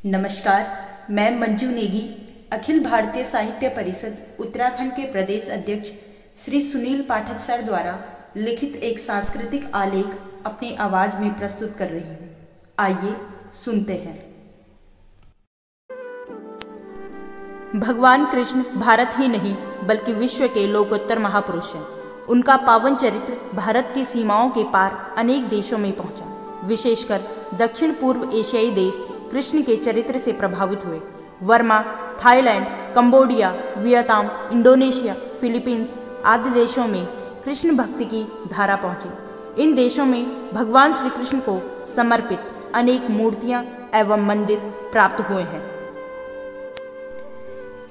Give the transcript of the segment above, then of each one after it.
नमस्कार, मैं मंजू नेगी, अखिल भारतीय साहित्य परिषद उत्तराखंड के प्रदेश अध्यक्ष श्री सुनील पाठक सर द्वारा लिखित एक सांस्कृतिक आलेख अपनी आवाज में प्रस्तुत कर रही हूँ। आइए सुनते हैं। भगवान कृष्ण भारत ही नहीं बल्कि विश्व के लोकोत्तर महापुरुष हैं। उनका पावन चरित्र भारत की सीमाओं के पार अनेक देशों में पहुंचा। विशेषकर दक्षिण पूर्व एशियाई देश कृष्ण के चरित्र से प्रभावित हुए। Verma, Thailand, Cambodia, Vietnam, Indonesia, Philippines आदि देशों में कृष्ण भक्ति की धारा पहुंची। इन देशों में भगवान श्री कृष्ण को समर्पित अनेक मूर्तियां एवं मंदिर प्राप्त हुए हैं।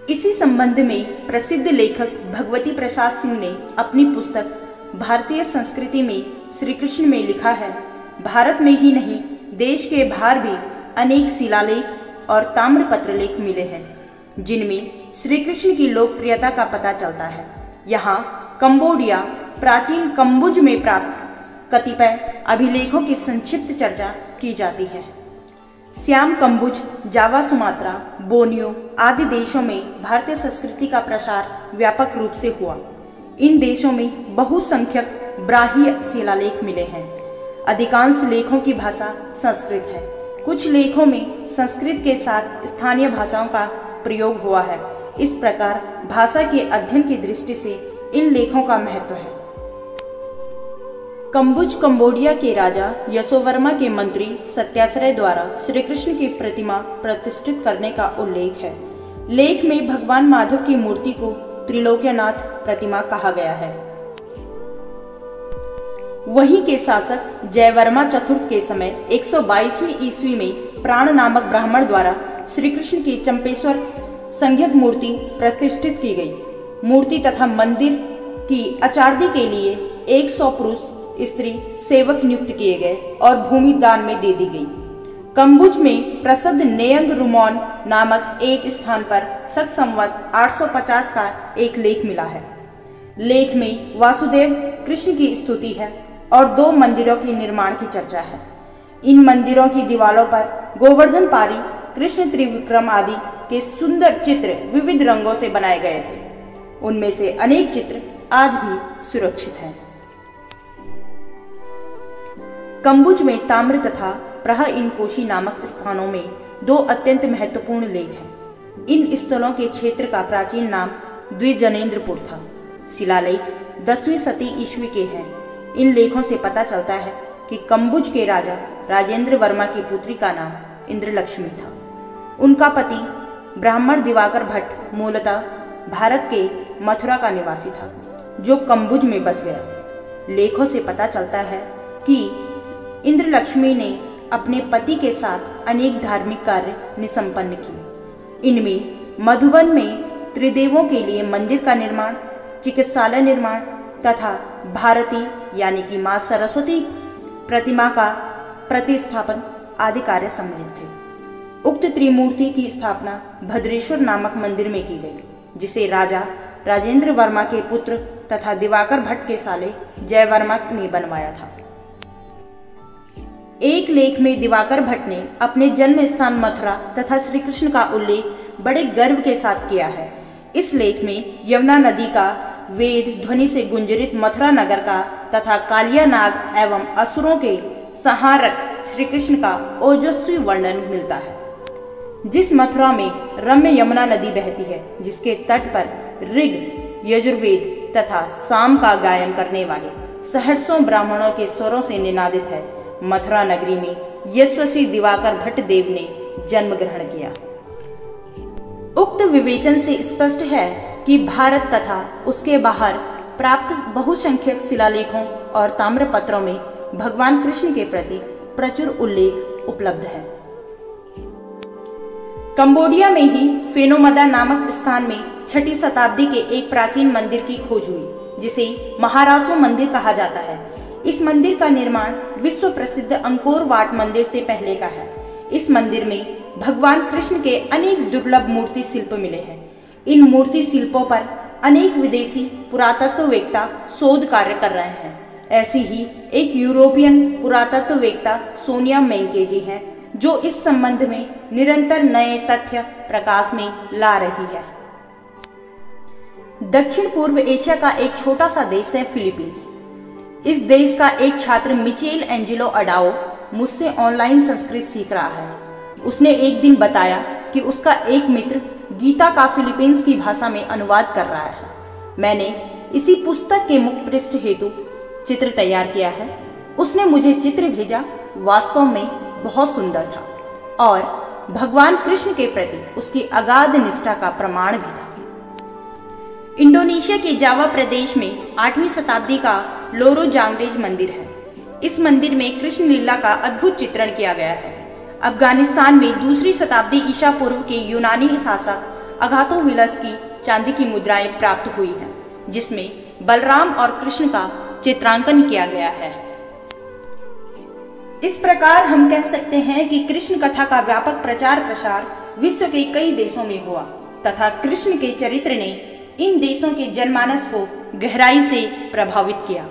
इसी संबंध में प्रसिद्ध लेखक भगवती प्रसाद सिंह ने अपनी पुस्तक भारतीय संस्कृति में श्री कृष्ण में लिखा है, भारत में ही नहीं देश के बाहर भी अनेक शिलालेख और ताम्रपत्र लेख मिले हैं, जिनमें श्री कृष्ण की लोकप्रियता का पता चलता है। यहाँ कंबोडिया प्राचीन कंबुज में प्राप्त कतिपय अभिलेखों की संक्षिप्त चर्चा की जाती है। श्याम कंबुज, जावा, सुमात्रा, बोर्नियो आदि देशों में भारतीय संस्कृति का प्रसार व्यापक रूप से हुआ। इन देशों में बहुसंख्यक ब्राह्मी शिलालेख मिले हैं। अधिकांश लेखों की भाषा संस्कृत है। कुछ लेखों में संस्कृत के साथ स्थानीय भाषाओं का प्रयोग हुआ है। इस प्रकार भाषा के अध्ययन की दृष्टि से इन लेखों का महत्व है। कंबुज कंबोडिया के राजा यशोवर्मा के मंत्री सत्याश्रय द्वारा श्री कृष्ण की प्रतिमा प्रतिष्ठित करने का उल्लेख है। लेख में भगवान माधव की मूर्ति को त्रिलोक्यनाथ प्रतिमा कहा गया है। वहीं के शासक जयवर्मा चतुर्थ के समय 122वीं ईस्वी में प्राण नामक ब्राह्मण द्वारा श्री कृष्ण की चंपेश्वर संज्ञक मूर्ति प्रतिष्ठित की गई। मूर्ति तथा मंदिर की आचार्य के लिए 100 पुरुष स्त्री सेवक नियुक्त किए गए और भूमि दान में दे दी गई। कंबुज में प्रसिद्ध नेयंग रुमोन नामक एक स्थान पर शक संवत 850 का एक लेख मिला है। लेख में वासुदेव कृष्ण की स्तुति है और 2 मंदिरों के निर्माण की चर्चा है। इन मंदिरों की दीवारों पर गोवर्धन पारी, कृष्ण त्रिविक्रम आदि के सुंदर चित्र विविध रंगों से बनाए गए थे। उनमें से अनेक चित्र आज भी सुरक्षित हैं। कंबुज में ताम्र तथा प्रह-इन-कोशी नामक स्थानों में 2 अत्यंत महत्वपूर्ण लेख हैं। इन स्थलों के क्षेत्र का प्राचीन नाम द्विजनेन्द्रपुर था। शिलालेख 10वीं शती ईस्वी के हैं। इन लेखों से पता चलता है कि कंबुज के राजा राजेंद्र वर्मा की पुत्री का नाम इंद्रलक्ष्मी था। उनका पति ब्राह्मण दिवाकर भट्ट मूलतः भारत के मथुरा का निवासी था, जो कंबुज में बस गया। लेखों से पता चलता है कि इंद्रलक्ष्मी ने अपने पति के साथ अनेक धार्मिक कार्य निसंपन्न किए। इनमें मधुबन में त्रिदेवों के लिए मंदिर का निर्माण, चिकित्सालय निर्माण तथा भारती यानी कि मां सरस्वती प्रतिमा का प्रतिष्ठापन आदि कार्य सम्मिलित थे। उक्त त्रिमूर्ति की स्थापना भद्रेश्वर नामक मंदिर में की गई, जिसे राजा राजेंद्र वर्मा के पुत्र तथा दिवाकर भट्ट के साले जयवर्मा ने बनवाया था। एक लेख में दिवाकर भट्ट ने अपने जन्म स्थान मथुरा तथा श्री कृष्ण का उल्लेख बड़े गर्व के साथ किया है। इस लेख में यमुना नदी का, वेद ध्वनि से गुंजरित मथुरा नगर का तथा कालिया नाग एवं असुरों के संहारक श्री कृष्ण का ओजस्वी वर्णन मिलता है। जिस मथुरा में रम्य यमुना नदी बहती है, जिसके तट पर ऋग, यजुर्वेद तथा साम का गायन करने वाले सहर्षों ब्राह्मणों के स्वरों से निनादित है, मथुरा नगरी में यशस्वी दिवाकर भट्ट देव ने जन्म ग्रहण किया। उक्त विवेचन से स्पष्ट है कि भारत तथा उसके बाहर प्राप्त बहुसंख्यक शिलालेखों और ताम्रपत्रों में भगवान कृष्ण के प्रति प्रचुर उल्लेख उपलब्ध है। कंबोडिया में ही फेनोमदा नामक स्थान में 6ठी शताब्दी के एक प्राचीन मंदिर की खोज हुई, जिसे महारासो मंदिर कहा जाता है। इस मंदिर का निर्माण विश्व प्रसिद्ध अंकोर वाट मंदिर से पहले का है। इस मंदिर में भगवान कृष्ण के अनेक दुर्लभ मूर्ति शिल्प मिले हैं। इन मूर्ति शिल्पों पर अनेक विदेशी पुरातत्ववेत्ता शोध कार्य कर रहे हैं। ऐसी ही एक यूरोपियन पुरातत्ववेत्ता सोनिया मैंकेजी हैं, जो इस संबंध में निरंतर नए तथ्य प्रकाश में ला रही है। दक्षिण पूर्व एशिया का एक छोटा सा देश है फिलीपींस। इस देश का एक छात्र मिचेल एंजेलो अडाओ मुझसे ऑनलाइन संस्कृत सीख रहा है। उसने एक दिन बताया कि उसका एक मित्र गीता का फिलीपींस की भाषा में अनुवाद कर रहा है। मैंने इसी पुस्तक के मुख पृष्ठ हेतु चित्र तैयार किया है। उसने मुझे चित्र भेजा, वास्तव में बहुत सुंदर था और भगवान कृष्ण के प्रति उसकी अगाध निष्ठा का प्रमाण भी था। इंडोनेशिया के जावा प्रदेश में 8वीं शताब्दी का लोरो जांगरेज मंदिर है। इस मंदिर में कृष्ण लीला का अद्भुत चित्रण किया गया है। अफगानिस्तान में 2री शताब्दी ईसा पूर्व के यूनानी शासक अगाथोविलस की चांदी की मुद्राएं प्राप्त हुई हैं, जिसमें बलराम और कृष्ण का चित्रांकन किया गया है। इस प्रकार हम कह सकते हैं कि कृष्ण कथा का व्यापक प्रचार प्रसार विश्व के कई देशों में हुआ तथा कृष्ण के चरित्र ने इन देशों के जनमानस को गहराई से प्रभावित किया।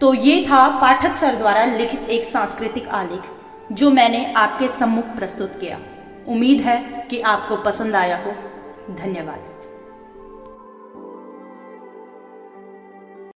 तो ये था पाठक सर द्वारा लिखित एक सांस्कृतिक आलेख जो मैंने आपके सम्मुख प्रस्तुत किया। उम्मीद है कि आपको पसंद आया हो। धन्यवाद।